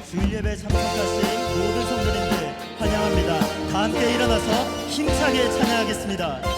주일 예배에 참석하신 모든 성도님들 환영합니다. 다 함께 일어나서 힘차게 찬양하겠습니다.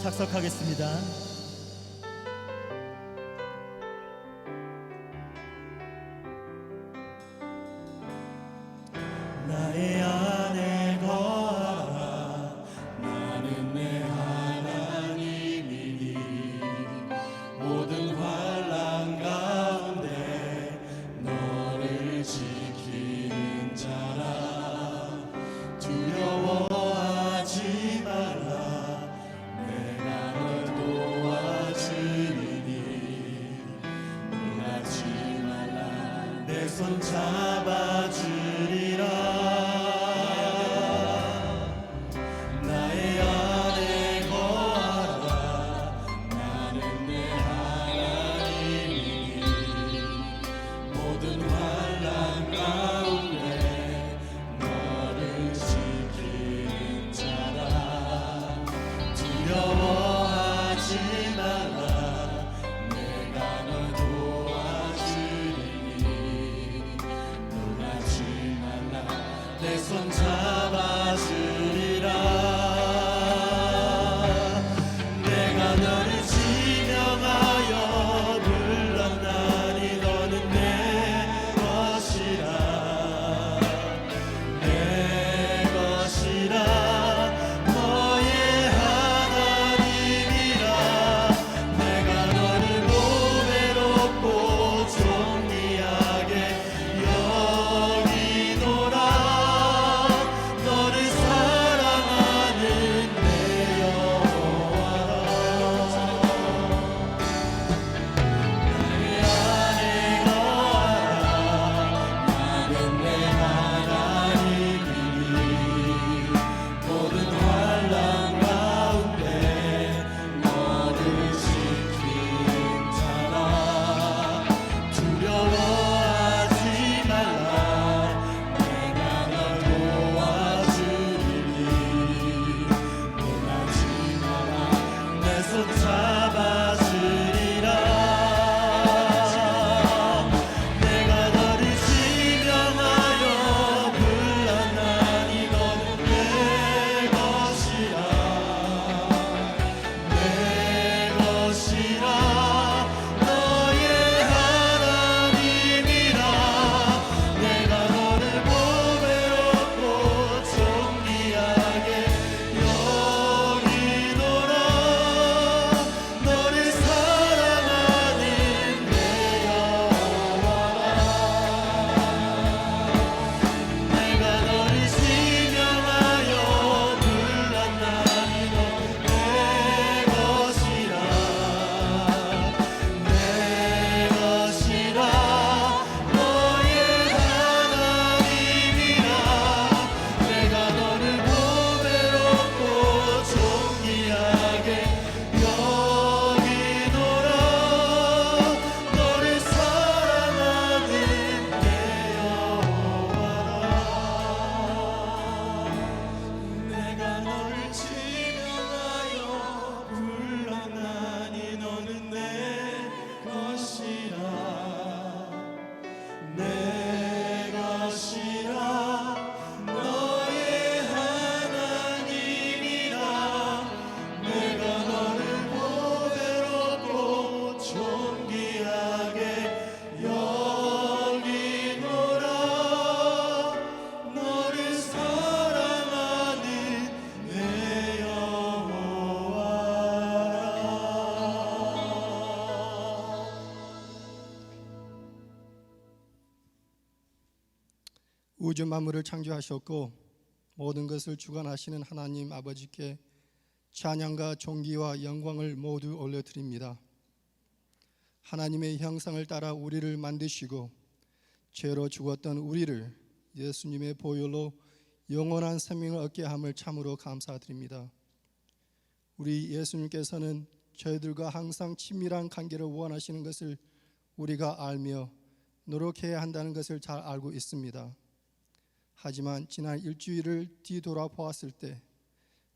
작석하겠습니다. 나의 안에 거하라. 나는 내 하나님이니 모든 환난 가운데 너를 지키는 자라. 두려워하지 말라. 내가 널 도와 우주 만물을 창조하셨고 모든 것을 주관하시는 하나님 아버지께 찬양과 존귀와 영광을 모두 올려드립니다. 하나님의 형상을 따라 우리를 만드시고 죄로 죽었던 우리를 예수님의 보혈로 영원한 생명을 얻게 함을 참으로 감사드립니다. 우리 예수님께서는 저희들과 항상 친밀한 관계를 원하시는 것을 우리가 알며 노력해야 한다는 것을 잘 알고 있습니다. 하지만 지난 일주일을 뒤돌아보았을 때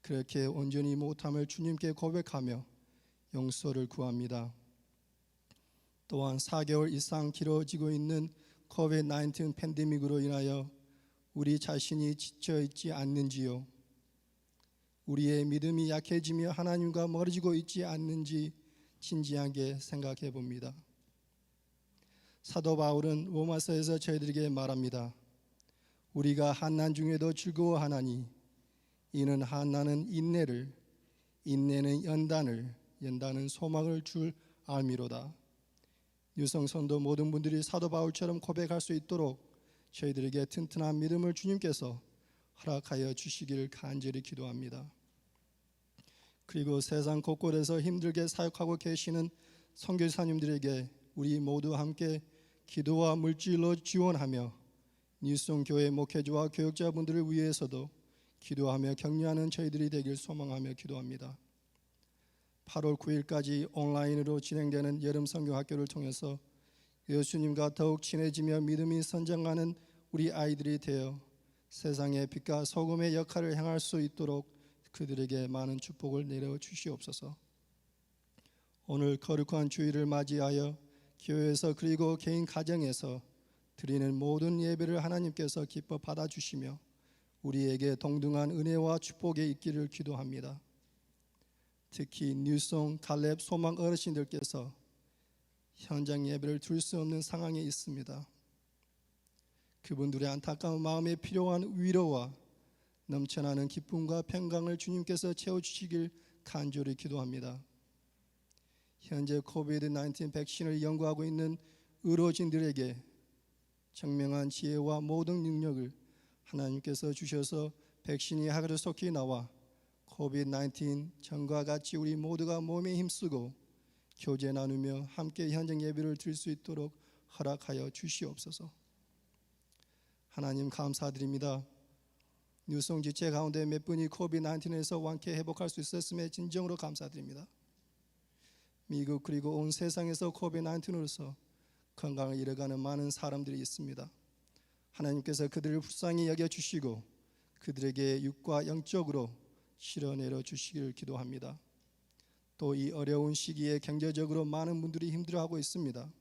그렇게 온전히 못함을 주님께 고백하며 용서를 구합니다. 또한 4개월 이상 길어지고 있는 코비드-19 팬데믹으로 인하여 우리 자신이 지쳐있지 않는지요? 우리의 믿음이 약해지며 하나님과 멀어지고 있지 않는지 진지하게 생각해 봅니다. 사도 바울은 로마서에서 저희들에게 말합니다. 우리가 환난 중에도 즐거워하나니 이는 환난은 인내를, 인내는 연단을, 연단은 소망을 줄 알미로다. 유성선도 모든 분들이 사도 바울처럼 고백할 수 있도록 저희들에게 튼튼한 믿음을 주님께서 허락하여 주시기를 간절히 기도합니다. 그리고 세상 곳곳에서 힘들게 사역하고 계시는 선교사님들에게 우리 모두 함께 기도와 물질로 지원하며 뉴송 교회 목회자와 교육자분들을 위해서도 기도하며 격려하는 저희들이 되길 소망하며 기도합니다. 8월 9일까지 온라인으로 진행되는 여름 선교 학교를 통해서 예수님과 더욱 친해지며 믿음이 선정하는 우리 아이들이 되어 세상의 빛과 소금의 역할을 행할 수 있도록 그들에게 많은 축복을 내려 주시옵소서. 오늘 거룩한 주일을 맞이하여 교회에서 그리고 개인 가정에서 드리는 모든 예배를 하나님께서 기뻐 받아주시며 우리에게 동등한 은혜와 축복이 있기를 기도합니다. 특히 뉴송, 갈렙, 소망 어르신들께서 현장 예배를 드릴 수 없는 상황에 있습니다. 그분들의 안타까운 마음에 필요한 위로와 넘쳐나는 기쁨과 평강을 주님께서 채워주시길 간절히 기도합니다. 현재 코비드-19 백신을 연구하고 있는 의료진들에게 청명한 지혜와 모든 능력을 하나님께서 주셔서 백신이 하루속히 나와 코비드-19 전과 같이 우리 모두가 몸에 힘쓰고 교제 나누며 함께 현장 예배를 드릴 수 있도록 허락하여 주시옵소서. 하나님 감사드립니다. 뉴송 지체 가운데 몇 분이 코비드-19에서 완쾌 회복할 수 있었음에 진정으로 감사드립니다. 미국 그리고 온 세상에서 코비드-19으로서 건강을 잃어가는 많은 사람들이 있습니다. 하나님께서 그들을 불쌍히 여겨주시고 그들에게 육과 영적으로 실어내려 주시기를 기도합니다. 또 이 어려운 시기에 경제적으로 많은 분들이 힘들어하고 있습니다.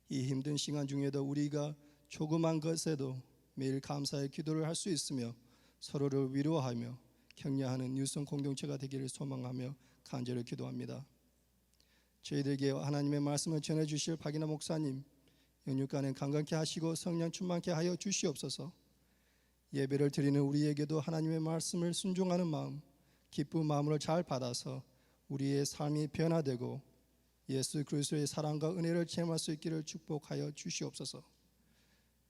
이 힘든 시간 중에도 우리가 조그만 것에도 매일 감사의 기도를 할 수 있으며 서로를 위로하며 격려하는 뉴송 공동체가 되기를 소망하며 간절히 기도합니다. 저희들에게 하나님의 말씀을 전해주실 박인하 목사님 영육간에 강건케 하시고 성령 충만케 하여 주시옵소서. 예배를 드리는 우리에게도 하나님의 말씀을 순종하는 마음, 기쁜 마음으로 잘 받아서 우리의 삶이 변화되고 예수 그리스도의 사랑과 은혜를 체험할 수 있기를 축복하여 주시옵소서.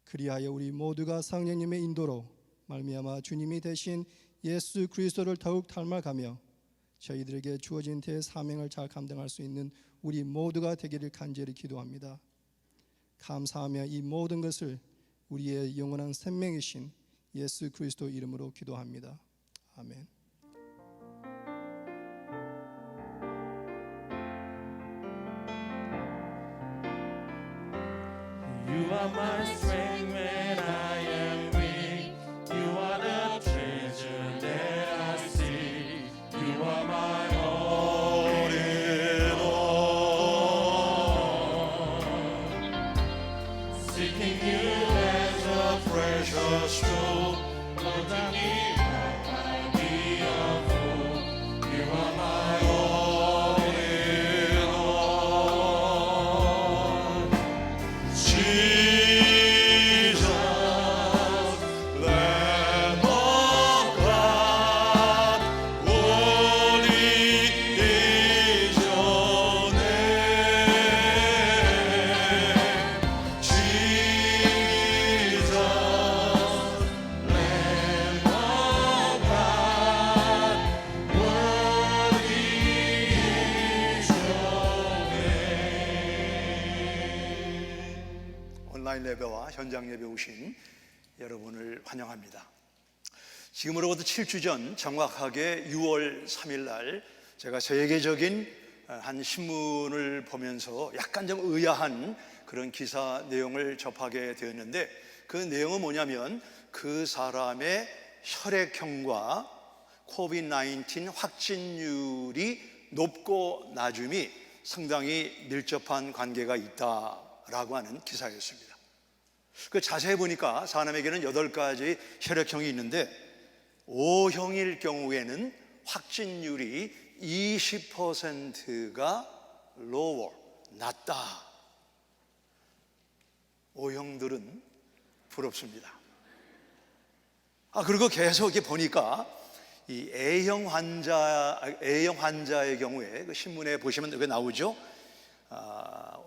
그리하여 우리 모두가 성령님의 인도로 말미암아 주님이 되신 예수 그리스도를 더욱 닮아가며 저희들에게 주어진 대사명을 잘 감당할 수 있는 우리 모두가 되기를 간절히 기도합니다. 감사하며 이 모든 것을 우리의 영원한 생명이신 예수 그리스도 이름으로 기도합니다. 아멘. You are my strength when I am weak. You are the treasure that I seek. You are my all in all. Seeking you as a precious jewel. Lord, I need might be a fool. You are my all in all. Jesus. 온라인 예배와 현장 예배 오신 여러분을 환영합니다. 지금으로부터 7주 전 정확하게 6월 3일 날 제가 세계적인 한 신문을 보면서 약간 좀 의아한 그런 기사 내용을 접하게 되었는데, 그 내용은 뭐냐면 그 사람의 혈액형과 코비드-19 확진율이 높고 낮음이 상당히 밀접한 관계가 있다라고 하는 기사였습니다. 그 자세히 보니까 사람에게는 8가지 혈액형이 있는데 O형일 경우에는 확진율이 20%가 lower, 낮다. O형들은 부럽습니다. 그리고 계속 이렇게 보니까 이 A형 환자의 경우에 그 신문에 보시면 여기 나오죠.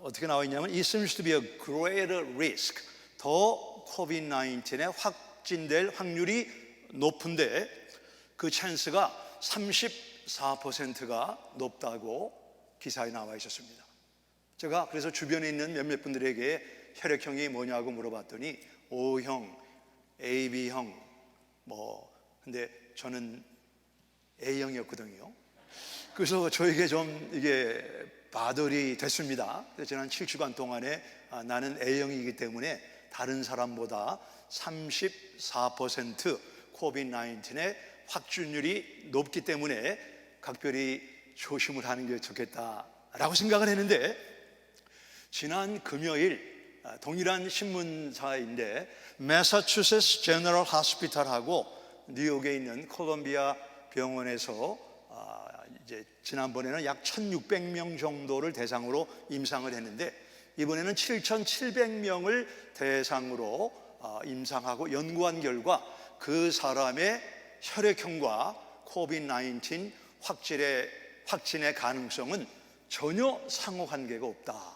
어떻게 나와 있냐면 It seems to be a greater risk. 더 코비드-19에 확진될 확률이 높은데 그 찬스가 34%가 높다고 기사에 나와 있었습니다. 제가 그래서 주변에 있는 몇몇 분들에게 혈액형이 뭐냐고 물어봤더니 O형, AB형 근데 저는 A형이었거든요. 그래서 저에게 좀 이게 바들이 됐습니다. 지난 7주간 동안에 나는 A형이기 때문에 다른 사람보다 34% 코비드-19의 확진율이 높기 때문에 각별히 조심을 하는 게 좋겠다라고 생각을 했는데, 지난 금요일 동일한 신문사인데 매사추세츠 제너럴 하스피탈하고 뉴욕에 있는 콜롬비아 병원에서 이제 지난번에는 약 1,600명 정도를 대상으로 임상을 했는데 이번에는 7,700명을 대상으로 임상하고 연구한 결과 그 사람의 혈액형과 코비드-19 확진의 가능성은 전혀 상호관계가 없다.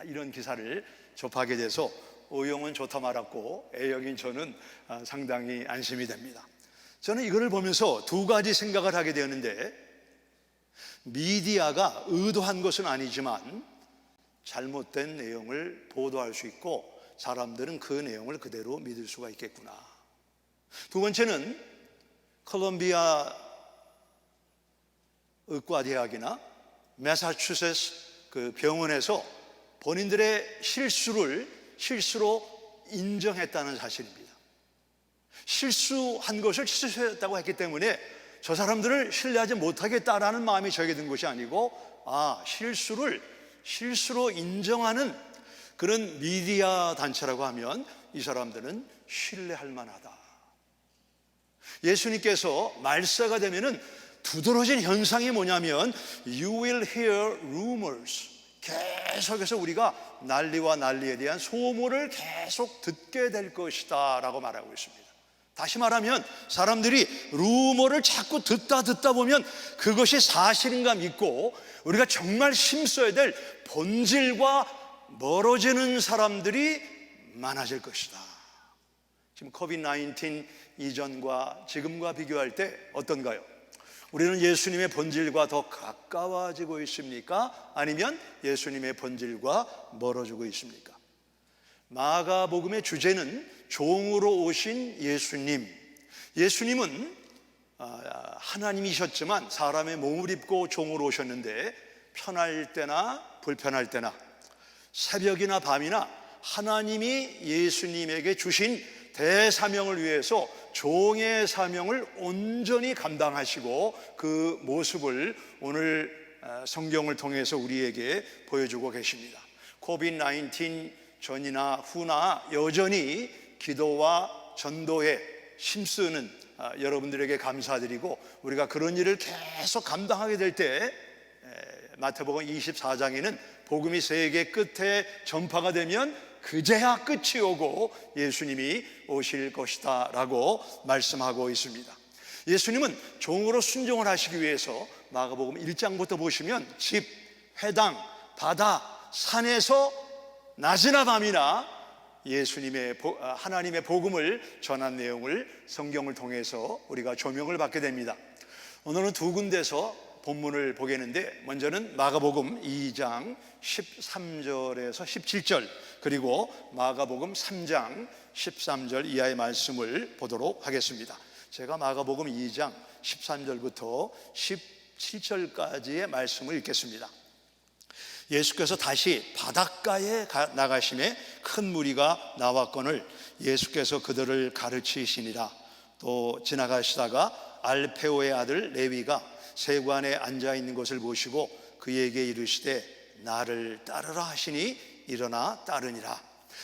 이런 기사를 접하게 돼서 O형은 좋다 말았고 A형인 저는 상당히 안심이 됩니다. 저는 이거를 보면서 두 가지 생각을 하게 되었는데, 미디어가 의도한 것은 아니지만 잘못된 내용을 보도할 수 있고 사람들은 그 내용을 그대로 믿을 수가 있겠구나. 두 번째는 콜롬비아 의과대학이나 매사추세츠 그 병원에서 본인들의 실수로 인정했다는 사실입니다. 실수한 것을 실수했다고 했기 때문에 저 사람들을 신뢰하지 못하겠다라는 마음이 저에게 든 것이 아니고 실수로 인정하는 그런 미디어 단체라고 하면 이 사람들은 신뢰할 만하다. 예수님께서 말세가 되면은 두드러진 현상이 뭐냐면 You will hear rumors. 계속해서 우리가 난리와 난리에 대한 소문을 계속 듣게 될 것이다 라고 말하고 있습니다. 다시 말하면 사람들이 루머를 자꾸 듣다 보면 그것이 사실인가 믿고 우리가 정말 힘써야 될 본질과 멀어지는 사람들이 많아질 것이다. 지금 코비드-19 이전과 지금과 비교할 때 어떤가요? 우리는 예수님의 본질과 더 가까워지고 있습니까? 아니면 예수님의 본질과 멀어지고 있습니까? 마가복음의 주제는 종으로 오신 예수님. 예수님은 하나님이셨지만 사람의 몸을 입고 종으로 오셨는데 편할 때나 불편할 때나 새벽이나 밤이나 하나님이 예수님에게 주신 대사명을 위해서 종의 사명을 온전히 감당하시고 그 모습을 오늘 성경을 통해서 우리에게 보여주고 계십니다. 코비드-19 전이나 후나 여전히 기도와 전도에 힘쓰는 여러분들에게 감사드리고, 우리가 그런 일을 계속 감당하게 될 때 마태복음 24장에는 복음이 세계 끝에 전파가 되면 그제야 끝이 오고 예수님이 오실 것이다 라고 말씀하고 있습니다. 예수님은 종으로 순종을 하시기 위해서 마가복음 1장부터 보시면 집, 회당, 바다, 산에서 낮이나 밤이나 하나님의 복음을 전한 내용을 성경을 통해서 우리가 조명을 받게 됩니다. 오늘은 두 군데서 본문을 보겠는데, 먼저는 마가복음 2장 13절에서 17절, 그리고 마가복음 3장 13절 이하의 말씀을 보도록 하겠습니다. 제가 마가복음 2장 13절부터 17절까지의 말씀을 읽겠습니다. 예수께서 다시 바닷가에 나가심에 큰 무리가 나왔거늘 예수께서 그들을 가르치시니라. 또 지나가시다가 알페오의 아들 레위가 세관에 앉아 있는 것을 보시고 그에게 이르시되 나를 따르라 하시니 일어나 따르니라.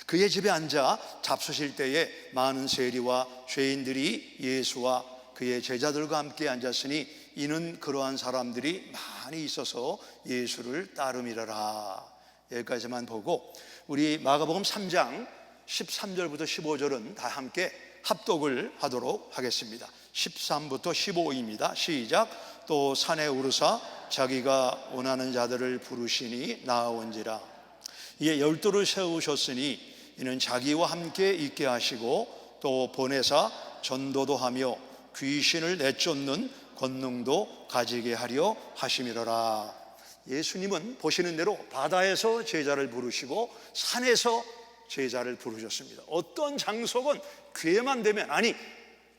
그의 집에 앉아 잡수실 때에 많은 세리와 죄인들이 예수와 그의 제자들과 함께 앉았으니 이는 그러한 사람들이 많이 있어서 예수를 따름이라라. 여기까지만 보고 우리 마가복음 3장 13절부터 15절은 다 함께 합독을 하도록 하겠습니다. 13부터 15입니다. 시작. 또 산에 오르사 자기가 원하는 자들을 부르시니 나아온지라. 이에 12를 세우셨으니 이는 자기와 함께 있게 하시고 또 보내사 전도도 하며 귀신을 내쫓는 권능도 가지게 하려 하심이로라. 예수님은 보시는 대로 바다에서 제자를 부르시고 산에서 제자를 부르셨습니다. 어떤 장소건 기회만 되면, 아니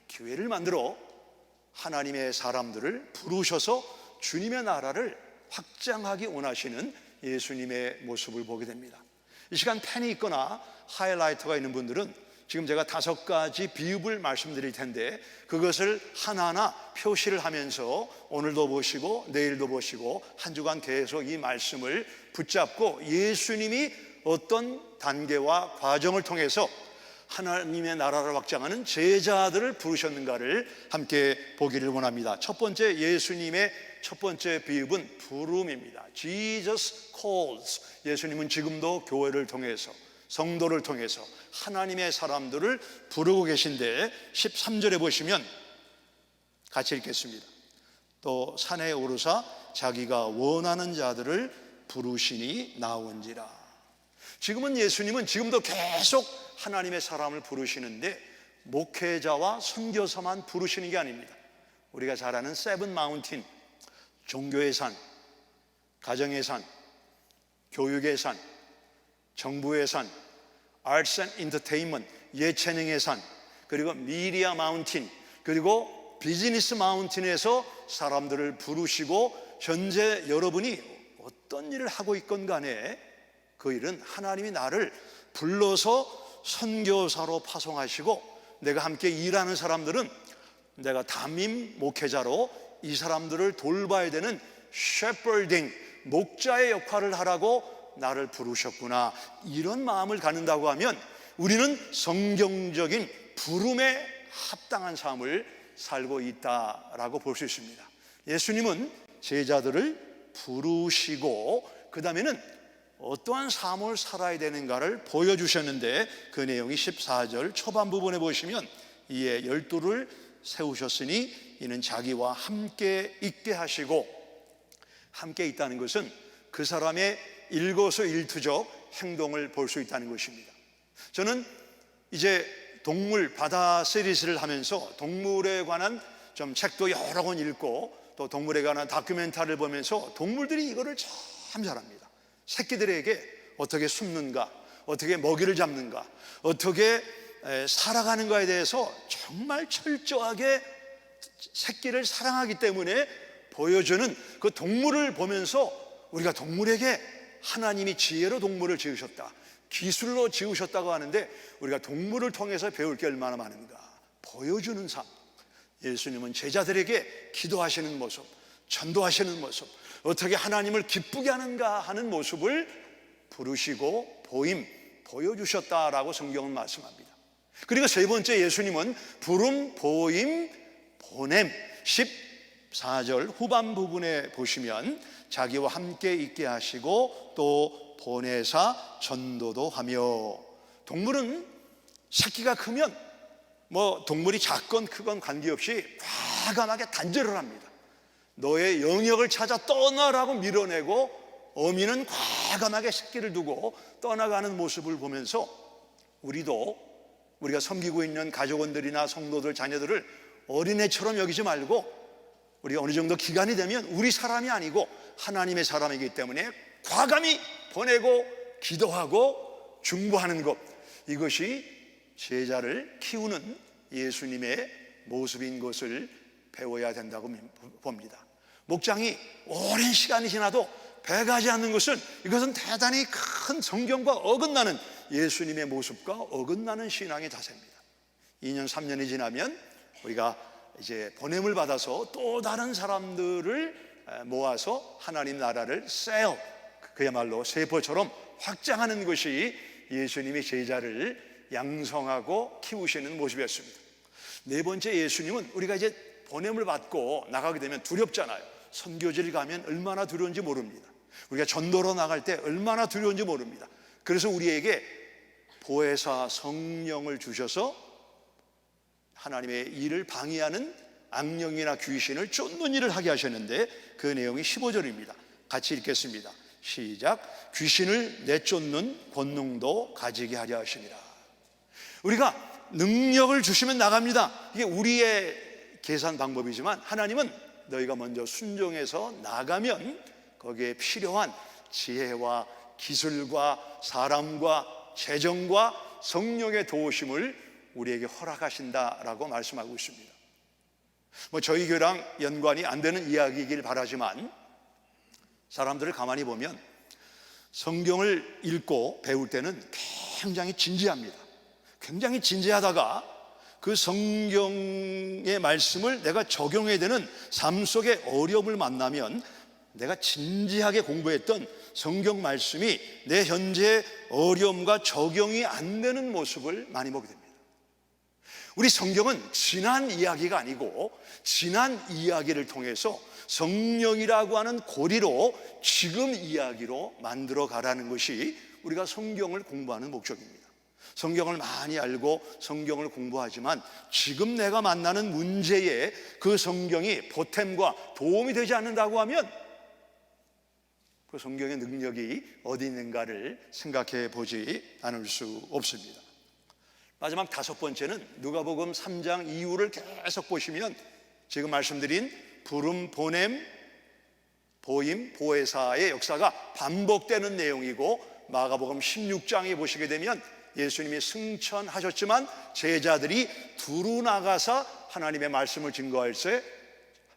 기회를 만들어 하나님의 사람들을 부르셔서 주님의 나라를 확장하기 원하시는 예수님의 모습을 보게 됩니다. 이 시간 펜이 있거나 하이라이터가 있는 분들은 지금 제가 5가지 비읍을 말씀드릴 텐데 그것을 하나하나 표시를 하면서 오늘도 보시고 내일도 보시고 한 주간 계속 이 말씀을 붙잡고 예수님이 어떤 단계와 과정을 통해서 하나님의 나라를 확장하는 제자들을 부르셨는가를 함께 보기를 원합니다. 첫 번째, 예수님의 첫 번째 비읍은 부름입니다. Jesus calls. 예수님은 지금도 교회를 통해서, 성도를 통해서 하나님의 사람들을 부르고 계신데 13절에 보시면 같이 읽겠습니다. 또 산에 오르사 자기가 원하는 자들을 부르시니 나온지라. 지금은 예수님은 지금도 계속 하나님의 사람을 부르시는데 목회자와 선교사만 부르시는 게 아닙니다. 우리가 잘 아는 세븐 마운틴, 종교의 산, 가정의 산, 교육의 산, 정부의 산, 아트스 앤 엔터테인먼트, 예체능의 산, 그리고 미디어 마운틴, 그리고 비즈니스 마운틴에서 사람들을 부르시고 현재 여러분이 어떤 일을 하고 있건 간에 그 일은 하나님이 나를 불러서 선교사로 파송하시고, 내가 함께 일하는 사람들은 내가 담임 목회자로 이 사람들을 돌봐야 되는 shepherding, 목자의 역할을 하라고 나를 부르셨구나, 이런 마음을 갖는다고 하면 우리는 성경적인 부름에 합당한 삶을 살고 있다라고 볼 수 있습니다. 예수님은 제자들을 부르시고 그 다음에는 어떠한 삶을 살아야 되는가를 보여주셨는데 그 내용이 14절 초반 부분에 보시면 이에 12를 세우셨으니 이는 자기와 함께 있게 하시고, 함께 있다는 것은 그 사람의 일거수일투족 행동을 볼 수 있다는 것입니다. 저는 이제 동물 바다 시리즈를 하면서 동물에 관한 좀 책도 여러 권 읽고 또 동물에 관한 다큐멘터리를 보면서 동물들이 이거를 참 잘합니다. 새끼들에게 어떻게 숨는가, 어떻게 먹이를 잡는가, 어떻게 살아가는가에 대해서 정말 철저하게 새끼를 사랑하기 때문에 보여주는 그 동물을 보면서 우리가 동물에게 하나님이 지혜로 동물을 지으셨다, 기술로 지으셨다고 하는데 우리가 동물을 통해서 배울 게 얼마나 많은가 보여주는 삶. 예수님은 제자들에게 기도하시는 모습, 전도하시는 모습, 어떻게 하나님을 기쁘게 하는가 하는 모습을 부르시고 보여주셨다라고 성경은 말씀합니다. 그리고 세 번째, 예수님은 부름, 보임, 보냄. 14절 후반 부분에 보시면 자기와 함께 있게 하시고 또 보내사 전도도 하며. 동물은 새끼가 크면 뭐 동물이 작건 크건 관계없이 과감하게 단절을 합니다. 너의 영역을 찾아 떠나라고 밀어내고 어미는 과감하게 새끼를 두고 떠나가는 모습을 보면서 우리가 섬기고 있는 가족원들이나 성도들, 자녀들을 어린애처럼 여기지 말고 우리가 어느 정도 기간이 되면 우리 사람이 아니고 하나님의 사람이기 때문에 과감히 보내고 기도하고 중보하는 것, 이것이 제자를 키우는 예수님의 모습인 것을 배워야 된다고 봅니다. 목장이 오랜 시간이 지나도 배가지 않는 것은, 이것은 대단히 큰 성경과 어긋나는, 예수님의 모습과 어긋나는 신앙의 자세입니다. 2년 3년이 지나면 우리가 이제 보냄을 받아서 또 다른 사람들을 모아서 하나님 나라를 그야말로 세포처럼 확장하는 것이 예수님이 제자를 양성하고 키우시는 모습이었습니다. 네 번째, 예수님은 우리가 이제 보냄을 받고 나가게 되면 두렵잖아요. 선교지를 가면 얼마나 두려운지 모릅니다. 우리가 전도로 나갈 때 얼마나 두려운지 모릅니다. 그래서 우리에게 보혜사 성령을 주셔서 하나님의 일을 방해하는 악령이나 귀신을 쫓는 일을 하게 하셨는데, 그 내용이 15절입니다. 같이 읽겠습니다. 시작. 귀신을 내쫓는 권능도 가지게 하려 하심이라. 우리가 능력을 주시면 나갑니다. 이게 우리의 계산 방법이지만, 하나님은 너희가 먼저 순종해서 나가면 거기에 필요한 지혜와 기술과 사람과 재정과 성령의 도우심을 우리에게 허락하신다라고 말씀하고 있습니다. 저희 교회랑 연관이 안 되는 이야기이길 바라지만, 사람들을 가만히 보면 성경을 읽고 배울 때는 굉장히 진지합니다. 굉장히 진지하다가 그 성경의 말씀을 내가 적용해야 되는 삶 속의 어려움을 만나면, 내가 진지하게 공부했던 성경 말씀이 내 현재의 어려움과 적용이 안 되는 모습을 많이 보게 됩니다. 우리 성경은 지난 이야기가 아니고 지난 이야기를 통해서 성령이라고 하는 고리로 지금 이야기로 만들어 가라는 것이 우리가 성경을 공부하는 목적입니다. 성경을 많이 알고 성경을 공부하지만 지금 내가 만나는 문제에 그 성경이 보탬과 도움이 되지 않는다고 하면 그 성경의 능력이 어디 있는가를 생각해 보지 않을 수 없습니다. 마지막 다섯 번째는 누가복음 3장 이후를 계속 보시면 지금 말씀드린 부름, 보냄, 보임, 보혜사의 역사가 반복되는 내용이고, 마가복음 16장에 보시게 되면 예수님이 승천하셨지만 제자들이 두루 나가서 하나님의 말씀을 증거할 때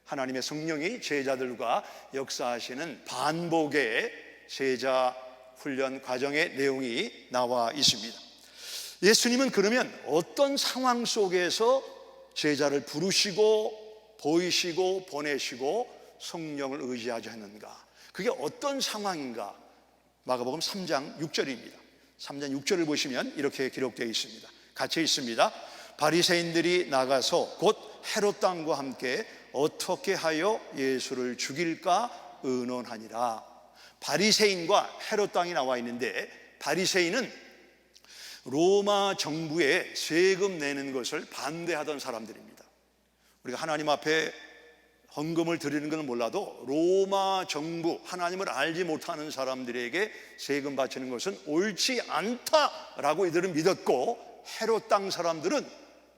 하나님의 성령이 제자들과 역사하시는 반복의 제자 훈련 과정의 내용이 나와 있습니다. 예수님은 그러면 어떤 상황 속에서 제자를 부르시고 보이시고 보내시고 성령을 의지하게 하는가? 그게 어떤 상황인가? 마가복음 3장 6절입니다. 3장 6절을 보시면 이렇게 기록되어 있습니다. 같이 있습니다. 바리새인들이 나가서 곧 헤롯 왕과 함께 어떻게 하여 예수를 죽일까 의논하니라. 바리새인과 헤롯 왕이 나와 있는데, 바리새인은 로마 정부에 세금 내는 것을 반대하던 사람들입니다. 우리가 하나님 앞에 헌금을 드리는 것은 몰라도 로마 정부, 하나님을 알지 못하는 사람들에게 세금 바치는 것은 옳지 않다라고 이들은 믿었고, 헤롯 땅 사람들은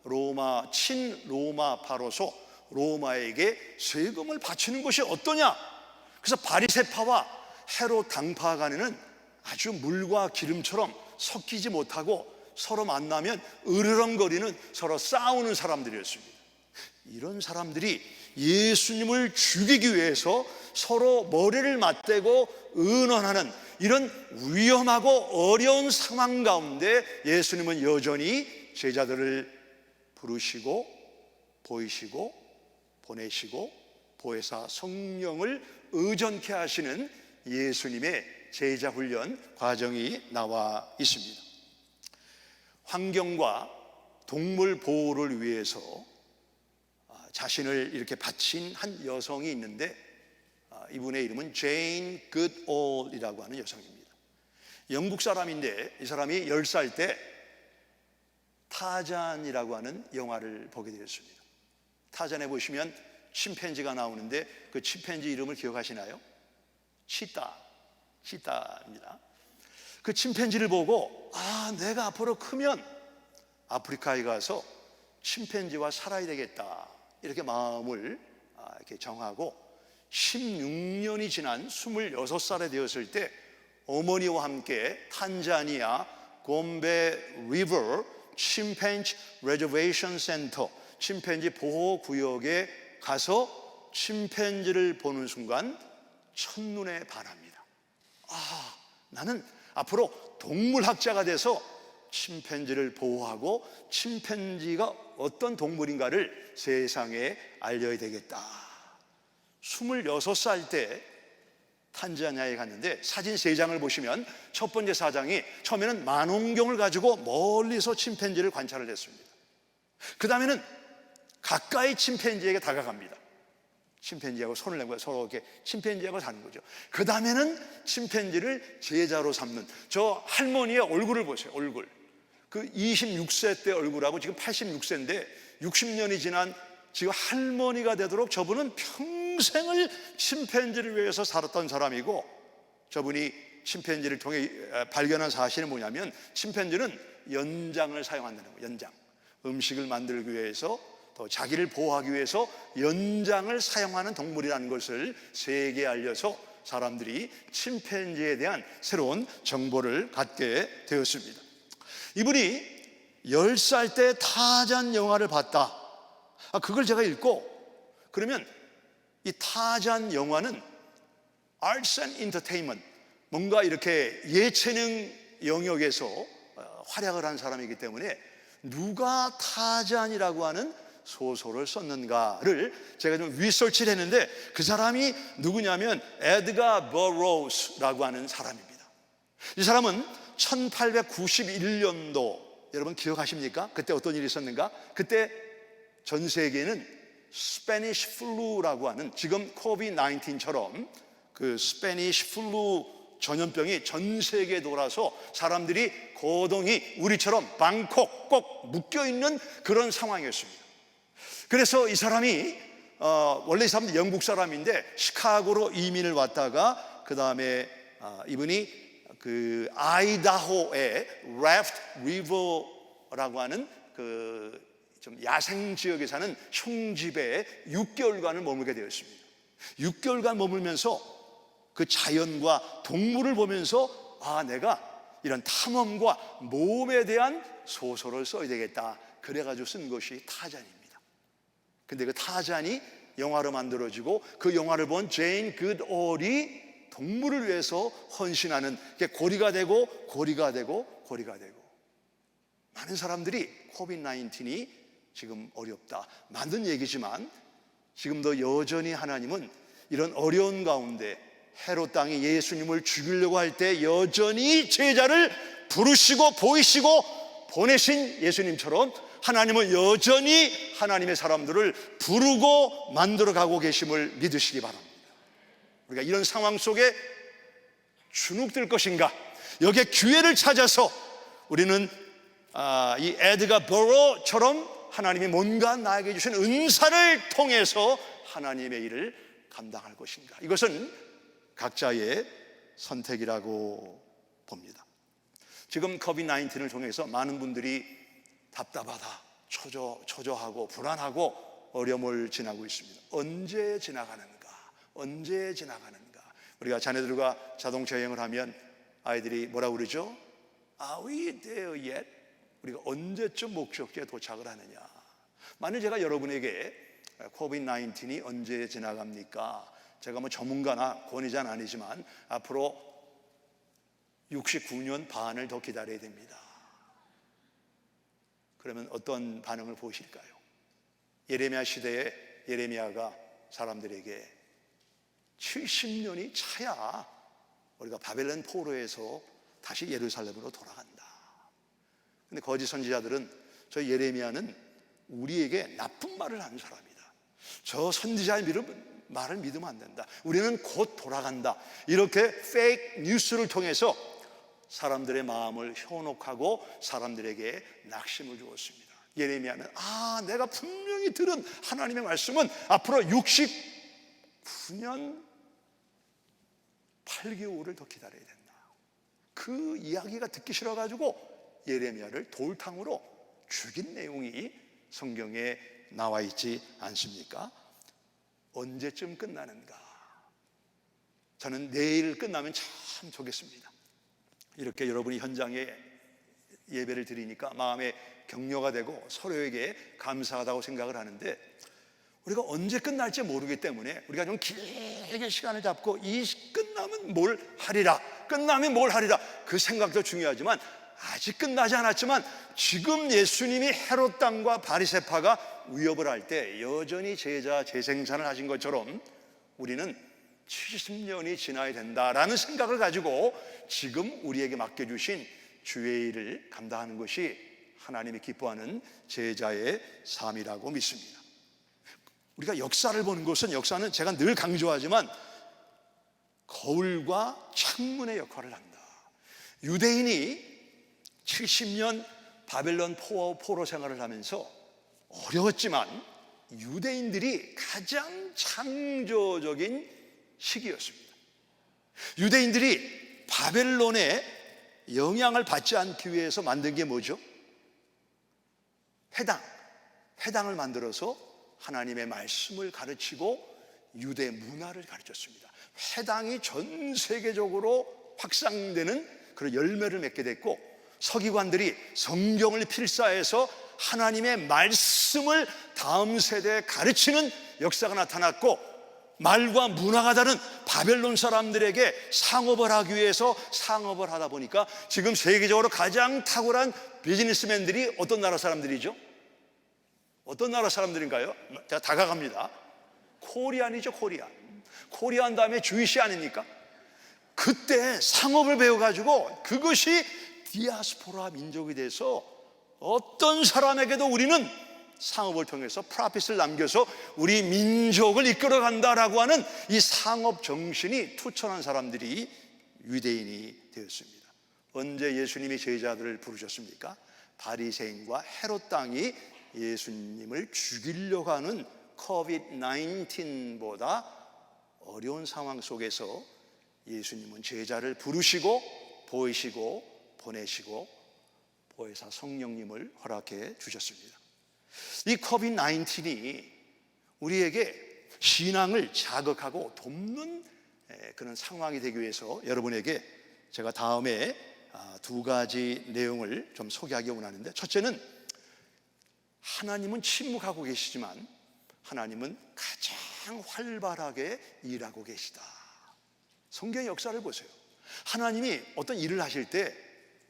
로마, 친로마파로서 로마에게 세금을 바치는 것이 어떠냐. 그래서 바리새파와 헤롯 당파 간에는 아주 물과 기름처럼 섞이지 못하고 서로 만나면 으르렁거리는, 서로 싸우는 사람들이었습니다. 이런 사람들이 예수님을 죽이기 위해서 서로 머리를 맞대고 의논하는 이런 위험하고 어려운 상황 가운데 예수님은 여전히 제자들을 부르시고 보이시고 보내시고 보혜사 성령을 의존케 하시는 예수님의 제자 훈련 과정이 나와 있습니다. 환경과 동물 보호를 위해서 자신을 이렇게 바친 한 여성이 있는데, 이분의 이름은 제인 굿올이라고 하는 여성입니다. 영국 사람인데 이 사람이 10살 때 타잔이라고 하는 영화를 보게 되었습니다. 타잔에 보시면 침팬지가 나오는데 그 침팬지 이름을 기억하시나요? 치타입니다. 그 침팬지를 보고 내가 앞으로 크면 아프리카에 가서 침팬지와 살아야 되겠다, 이렇게 마음을 이렇게 정하고 16년이 지난 26살에 되었을 때 어머니와 함께 탄자니아 곰베 리버 침팬지 레저베이션 센터 침팬지 보호 구역에 가서 침팬지를 보는 순간 첫눈에 반합니다. 나는 앞으로 동물학자가 돼서 침팬지를 보호하고 침팬지가 어떤 동물인가를 세상에 알려야 되겠다. 26살 때 탄자니아에 갔는데 사진 3장을 보시면 첫 번째 사장이 처음에는 만원경을 가지고 멀리서 침팬지를 관찰을 했습니다. 그 다음에는 가까이 침팬지에게 다가갑니다. 침팬지하고 손을 내고 서로 이렇게 침팬지하고 사는 거죠. 그 다음에는 침팬지를 제자로 삼는 저 할머니의 얼굴을 보세요. 얼굴. 그 26세 때 얼굴하고 지금 86세인데 60년이 지난 지금 할머니가 되도록 저분은 평생을 침팬지를 위해서 살았던 사람이고, 저분이 침팬지를 통해 발견한 사실은 뭐냐면 침팬지는 연장을 사용한다는 거예요. 연장. 음식을 만들기 위해서 또 자기를 보호하기 위해서 연장을 사용하는 동물이라는 것을 세계에 알려서 사람들이 침팬지에 대한 새로운 정보를 갖게 되었습니다. 이분이 10살 때 타잔 영화를 봤다. 그걸 제가 읽고, 그러면 이 타잔 영화는 Arts and Entertainment, 뭔가 이렇게 예체능 영역에서 활약을 한 사람이기 때문에 누가 타잔이라고 하는 소설을 썼는가를 제가 좀 리서치를 했는데, 그 사람이 누구냐면 에드가 버로우스라고 하는 사람입니다. 이 사람은 1891년도, 여러분 기억하십니까? 그때 어떤 일이 있었는가? 그때 전 세계는 스페니쉬 플루라고 하는, 지금 코비드-19처럼 그 스페니쉬 플루 전염병이 전 세계에 돌아서 사람들이 거동이 우리처럼 방콕 꼭 묶여있는 그런 상황이었습니다. 그래서 이 사람이 원래 이 사람은 영국 사람인데 시카고로 이민을 왔다가 그 다음에 이분이 그 아이다호의 래프트 리버라고 하는 그 좀 야생 지역에 사는 흉집에 6개월간을 머물게 되었습니다. 6개월간 머물면서 그 자연과 동물을 보면서 내가 이런 탐험과 모험에 대한 소설을 써야 되겠다. 그래가지고 쓴 것이 타잔입니다. 근데 그 타잔이 영화로 만들어지고 그 영화를 본 제인 굿올이 동물을 위해서 헌신하는 게 고리가 되고 고리가 되고 고리가 되고, 많은 사람들이 코비드-19이 지금 어렵다 만든 얘기지만, 지금도 여전히 하나님은 이런 어려운 가운데 헤롯 땅이 예수님을 죽이려고 할 때 여전히 제자를 부르시고 보이시고 보내신 예수님처럼 하나님은 여전히 하나님의 사람들을 부르고 만들어가고 계심을 믿으시기 바랍니다. 우리가 이런 상황 속에 주눅들 것인가? 여기에 기회를 찾아서 우리는 이 에드가 버로처럼 하나님이 뭔가 나에게 주신 은사를 통해서 하나님의 일을 감당할 것인가? 이것은 각자의 선택이라고 봅니다. 지금 코비드-19을 통해서 많은 분들이 답답하다, 초조하고 불안하고 어려움을 지나고 있습니다. 언제 지나가는가? 언제 지나가는가? 우리가 자녀들과 자동차 여행을 하면 아이들이 뭐라고 그러죠? Are we there yet? 우리가 언제쯤 목적지에 도착을 하느냐? 만일 제가 여러분에게 코비드-19이 언제 지나갑니까? 제가 뭐 전문가나 권위자는 아니지만 앞으로 69년 반을 더 기다려야 됩니다. 그러면 어떤 반응을 보실까요? 예레미야 시대에 예레미야가 사람들에게 70년이 차야 우리가 바벨론 포로에서 다시 예루살렘으로 돌아간다. 근데 거짓 선지자들은 저 예레미야는 우리에게 나쁜 말을 하는 사람이다. 저 선지자의 말을 믿으면 안 된다. 우리는 곧 돌아간다. 이렇게 페이크 뉴스를 통해서 사람들의 마음을 현혹하고 사람들에게 낙심을 주었습니다. 예레미야는 내가 분명히 들은 하나님의 말씀은 앞으로 69년 8개월을 더 기다려야 된다. 그 이야기가 듣기 싫어가지고 예레미야를 돌탕으로 죽인 내용이 성경에 나와 있지 않습니까? 언제쯤 끝나는가? 저는 내일 끝나면 참 좋겠습니다. 이렇게 여러분이 현장에 예배를 드리니까 마음에 격려가 되고 서로에게 감사하다고 생각을 하는데, 우리가 언제 끝날지 모르기 때문에 우리가 좀 길게 시간을 잡고 이 끝나면 뭘 하리라, 끝나면 뭘 하리라, 그 생각도 중요하지만 아직 끝나지 않았지만 지금 예수님이 헤롯 당과 바리새파가 위협을 할 때 여전히 제자 재생산을 하신 것처럼 우리는 70년이 지나야 된다라는 생각을 가지고 지금 우리에게 맡겨주신 주의 일을 감당하는 것이 하나님이 기뻐하는 제자의 삶이라고 믿습니다. 우리가 역사를 보는 것은, 역사는 제가 늘 강조하지만 거울과 창문의 역할을 한다. 유대인이 70년 바벨론 포로 생활을 하면서 어려웠지만 유대인들이 가장 창조적인 시기였습니다. 유대인들이 바벨론의 영향을 받지 않기 위해서 만든 게 뭐죠? 회당을 만들어서 하나님의 말씀을 가르치고 유대 문화를 가르쳤습니다. 회당이 전 세계적으로 확산되는 그런 열매를 맺게 됐고, 서기관들이 성경을 필사해서 하나님의 말씀을 다음 세대에 가르치는 역사가 나타났고, 말과 문화가 다른 바벨론 사람들에게 상업을 하기 위해서 상업을 하다 보니까 지금 세계적으로 가장 탁월한 비즈니스맨들이 어떤 나라 사람들이죠? 어떤 나라 사람들인가요? 제가 다가갑니다. 코리안이죠. 코리안 다음에 주이시 아닙니까? 그때 상업을 배워가지고 그것이 디아스포라 민족이 돼서 어떤 사람에게도 우리는 상업을 통해서 프라핏을 남겨서 우리 민족을 이끌어간다라고 하는 이 상업 정신이 투철한 사람들이 유대인이 되었습니다. 언제 예수님이 제자들을 부르셨습니까? 바리새인과 헤롯 당이 예수님을 죽이려고 하는 COVID-19보다 어려운 상황 속에서 예수님은 제자를 부르시고 보이시고 보내시고 보혜사 성령님을 허락해 주셨습니다. 이 COVID-19이 우리에게 신앙을 자극하고 돕는 그런 상황이 되기 위해서 여러분에게 제가 다음에 두 가지 내용을 좀 소개하기 원하는데, 첫째는 하나님은 침묵하고 계시지만 하나님은 가장 활발하게 일하고 계시다. 성경의 역사를 보세요. 하나님이 어떤 일을 하실 때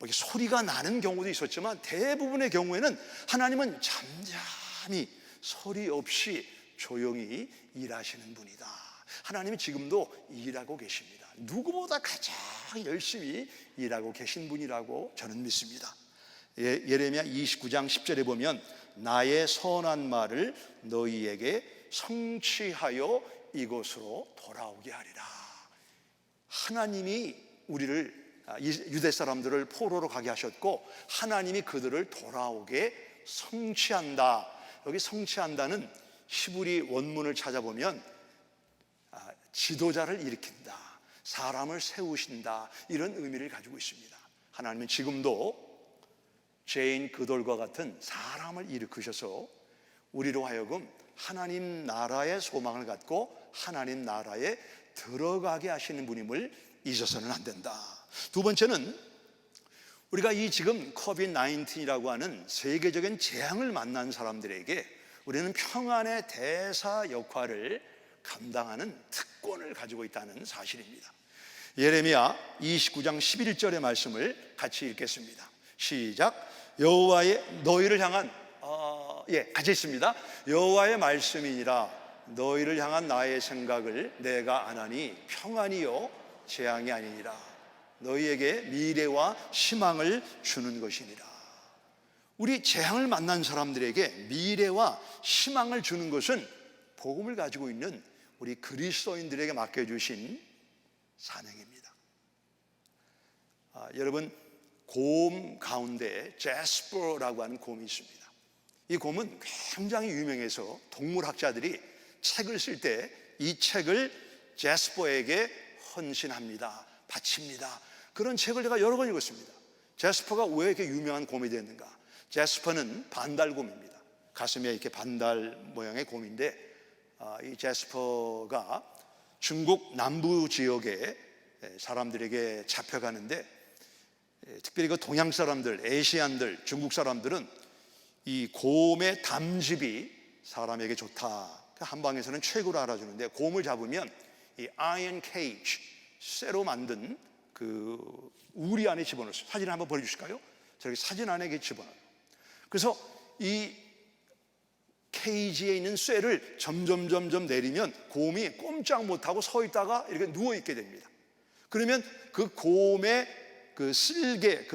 소리가 나는 경우도 있었지만 대부분의 경우에는 하나님은 잠잠히 소리 없이 조용히 일하시는 분이다. 하나님은 지금도 일하고 계십니다. 누구보다 가장 열심히 일하고 계신 분이라고 저는 믿습니다. 예레미야 29장 10절에 보면 나의 선한 말을 너희에게 성취하여 이곳으로 돌아오게 하리라. 하나님이 우리를, 유대 사람들을 포로로 가게 하셨고 하나님이 그들을 돌아오게 성취한다. 여기 성취한다는 히브리 원문을 찾아보면 지도자를 일으킨다, 사람을 세우신다, 이런 의미를 가지고 있습니다. 하나님은 지금도 죄인 그돌과 같은 사람을 일으키셔서 우리로 하여금 하나님 나라의 소망을 갖고 하나님 나라에 들어가게 하시는 분임을 잊어서는 안 된다. 두 번째는 우리가 이 지금 COVID-19이라고 하는 세계적인 재앙을 만난 사람들에게 우리는 평안의 대사 역할을 감당하는 특권을 가지고 있다는 사실입니다. 예레미야 29장 11절의 말씀을 같이 읽겠습니다. 시작. 여호와의 너희를 향한 같이 있습니다. 여호와의 말씀이니라. 너희를 향한 나의 생각을 내가 아나니 평안이요 재앙이 아니니라. 너희에게 미래와 희망을 주는 것이니라. 우리 재앙을 만난 사람들에게 미래와 희망을 주는 것은 복음을 가지고 있는 우리 그리스도인들에게 맡겨주신 사명입니다. 여러분, 곰 가운데 제스퍼라고 하는 곰이 있습니다. 이 곰은 굉장히 유명해서 동물학자들이 책을 쓸 때 이 책을 제스퍼에게 헌신합니다, 바칩니다. 그런 책을 제가 여러 번 읽었습니다. 제스퍼가 왜 이렇게 유명한 곰이 됐는가? 제스퍼는 반달곰입니다. 가슴에 이렇게 반달 모양의 곰인데 이 제스퍼가 중국 남부 지역의 사람들에게 잡혀가는데, 특별히 그 동양 사람들, 아시안들, 중국 사람들은 이 곰의 담즙이 사람에게 좋다, 한방에서는 최고로 알아주는데, 곰을 잡으면 이 아이언 케이지, 쇠로 만든 그 우리 안에 집어넣었어요. 사진 한번 보여주실까요? 저렇게 사진 안에 집어넣어요. 그래서 이 케이지에 있는 쇠를 점점 내리면 곰이 꼼짝 못하고 서 있다가 이렇게 누워 있게 됩니다. 그러면 그 곰의 그 쓸개,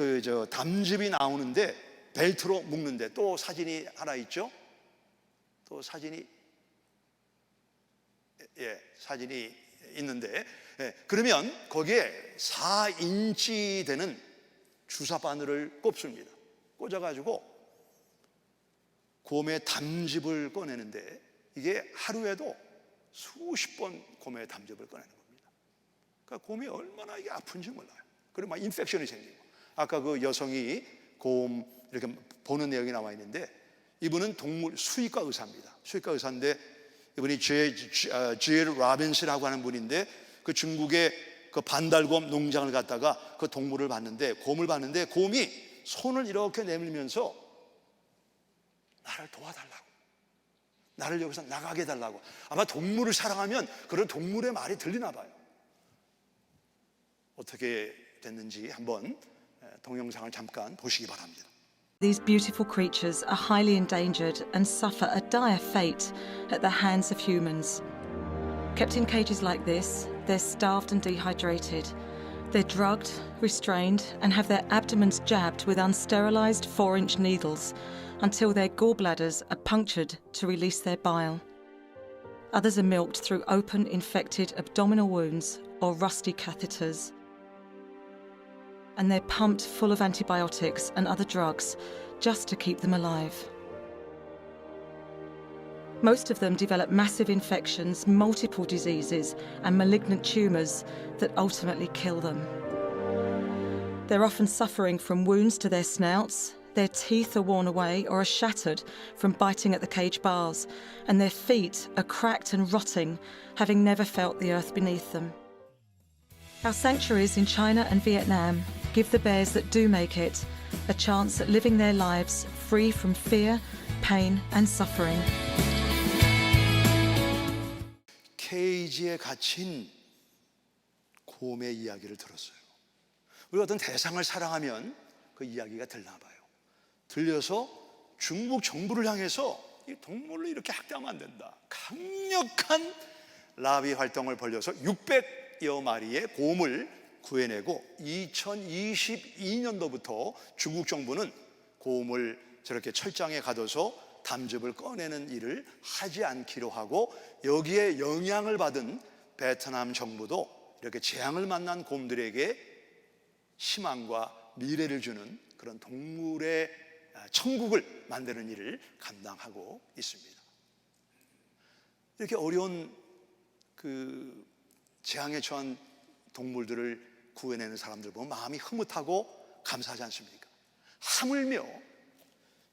담즙이 나오는데 벨트로 묶는데, 또 사진이 하나 있죠? 또 사진이 있는데, 그러면 거기에 4인치 되는 주사 바늘을 꼽습니다. 꽂아가지고 곰의 담즙을 꺼내는데, 이게 하루에도 수십 번 곰의 담즙을 꺼내는 겁니다. 그러니까 곰이 얼마나 이게 아픈지 몰라요. 그리고 막 인펙션이 생기고, 아까 그 여성이 곰 이렇게 보는 내용이 나와 있는데, 이분은 동물 수의과 의사입니다. 수의과 의사인데, 이분이 J.L. 라빈스라고 하는 분인데, 그 중국의 그 반달곰 농장을 갔다가 그 동물을 봤는데, 곰을 봤는데, 곰이 손을 이렇게 내밀면서 나를 도와달라고, 나를 여기서 나가게 해달라고. 아마 동물을 사랑하면 그런 동물의 말이 들리나 봐요. 어떻게 됐는지 한번 동영상을 잠깐 보시기 바랍니다. These beautiful creatures are highly endangered and suffer a dire fate at the hands of humans. Kept in cages like this, they're starved and dehydrated. They're drugged, restrained, and have their abdomens jabbed with unsterilised 4-inch needles until their gallbladders are punctured to release their bile. Others are milked through open, infected abdominal wounds or rusty catheters. And they're pumped full of antibiotics and other drugs just to keep them alive. Most of them develop massive infections, multiple diseases, and malignant tumours that ultimately kill them. They're often suffering from wounds to their snouts, their teeth are worn away or are shattered from biting at the cage bars, and their feet are cracked and rotting, having never felt the earth beneath them. Our sanctuaries in China and Vietnam give the bears that do make it a chance at living their lives free from fear, pain and suffering. 케이지에 갇힌 곰의 이야기를 들었어요. 우리가 어떤 대상을 사랑하면 그 이야기가 들나 봐요. 들려서 중국 정부를 향해서 이 동물을 이렇게 학대하면 안 된다, 강력한 라비 활동을 벌여서 600여 마리의 곰을 구해내고, 2022년도부터 중국 정부는 곰을 저렇게 철장에 가둬서 담즙을 꺼내는 일을 하지 않기로 하고, 여기에 영향을 받은 베트남 정부도 이렇게 재앙을 만난 곰들에게 희망과 미래를 주는 그런 동물의 천국을 만드는 일을 감당하고 있습니다. 이렇게 어려운 그 재앙에 처한 동물들을 구해내는 사람들 보면 마음이 흐뭇하고 감사하지 않습니까? 하물며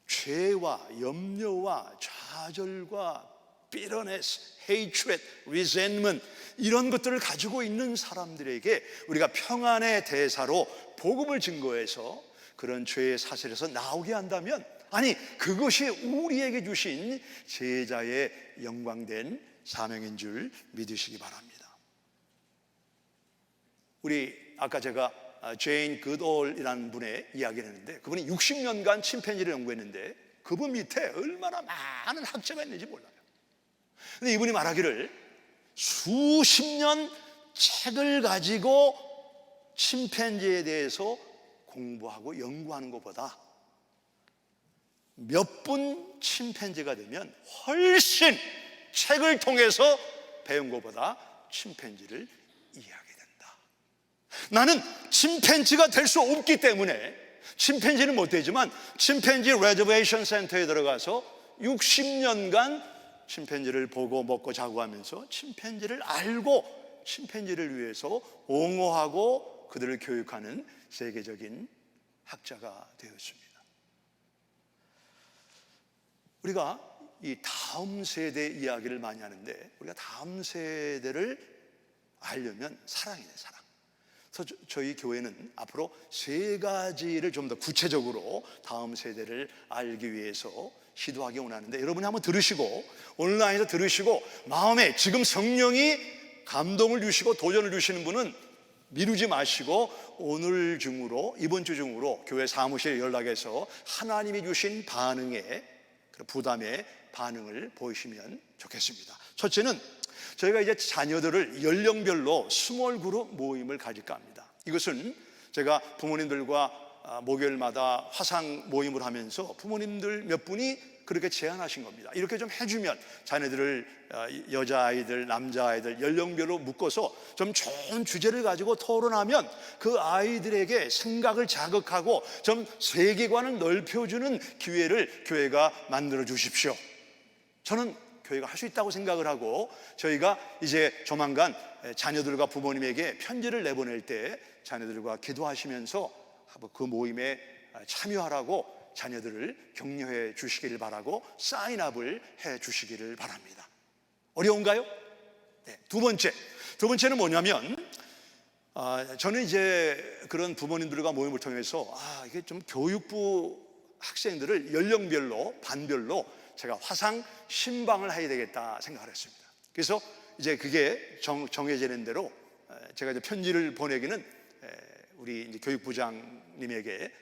죄와 염려와 좌절과 bitterness, hatred, resentment 이런 것들을 가지고 있는 사람들에게 우리가 평안의 대사로 복음을 증거해서 그런 죄의 사슬에서 나오게 한다면, 아니 그것이 우리에게 주신 제자의 영광된 사명인 줄 믿으시기 바랍니다. 우리 아까 제가 제인 굿올이라는 분의 이야기를 했는데, 그분이 60년간 침팬지를 연구했는데 그분 밑에 얼마나 많은 학자가 있는지 몰라요. 근데 이분이 말하기를 수십 년 책을 가지고 침팬지에 대해서 공부하고 연구하는 것보다 몇 분 침팬지가 되면 훨씬 책을 통해서 배운 것보다 침팬지를 이해하게 된다. 나는 침팬지가 될 수 없기 때문에, 침팬지는 못 되지만 침팬지 레저베이션 센터에 들어가서 60년간 침팬지를 보고 먹고 자고 하면서 침팬지를 알고 침팬지를 위해서 옹호하고 그들을 교육하는 세계적인 학자가 되었습니다. 우리가 이 다음 세대 이야기를 많이 하는데, 우리가 다음 세대를 알려면 사랑이네, 사랑. 그래서 저희 교회는 앞으로 3가지를 좀 더 구체적으로 다음 세대를 알기 위해서 시도하기 원하는데, 여러분이 한번 들으시고, 온라인에서 들으시고, 마음에 지금 성령이 감동을 주시고 도전을 주시는 분은 미루지 마시고 오늘 중으로, 이번 주 중으로 교회 사무실에 연락해서 하나님이 주신 반응에, 부담의 반응을 보이시면 좋겠습니다. 첫째는 저희가 이제 자녀들을 연령별로 스몰 그룹 모임을 가질까 합니다. 이것은 제가 부모님들과 목요일마다 화상 모임을 하면서 부모님들 몇 분이 그렇게 제안하신 겁니다. 이렇게 좀 해주면 자녀들을, 여자아이들, 남자아이들 연령별로 묶어서 좀 좋은 주제를 가지고 토론하면 그 아이들에게 생각을 자극하고 좀 세계관을 넓혀주는 기회를 교회가 만들어 주십시오. 저는 교회가 할 수 있다고 생각을 하고, 저희가 이제 조만간 자녀들과 부모님에게 편지를 내보낼 때 자녀들과 기도하시면서 그 모임에 참여하라고 자녀들을 격려해 주시기를 바라고 사인업을 해 주시기를 바랍니다. 어려운가요? 네. 두 번째는 뭐냐면, 저는 이제 그런 부모님들과 모임을 통해서 이게 좀 교육부 학생들을 연령별로, 반별로 제가 화상 신방을 해야 되겠다 생각을 했습니다. 그래서 이제 그게 정해지는 대로 제가 이제 편지를 보내기는 우리 이제 교육부장님에게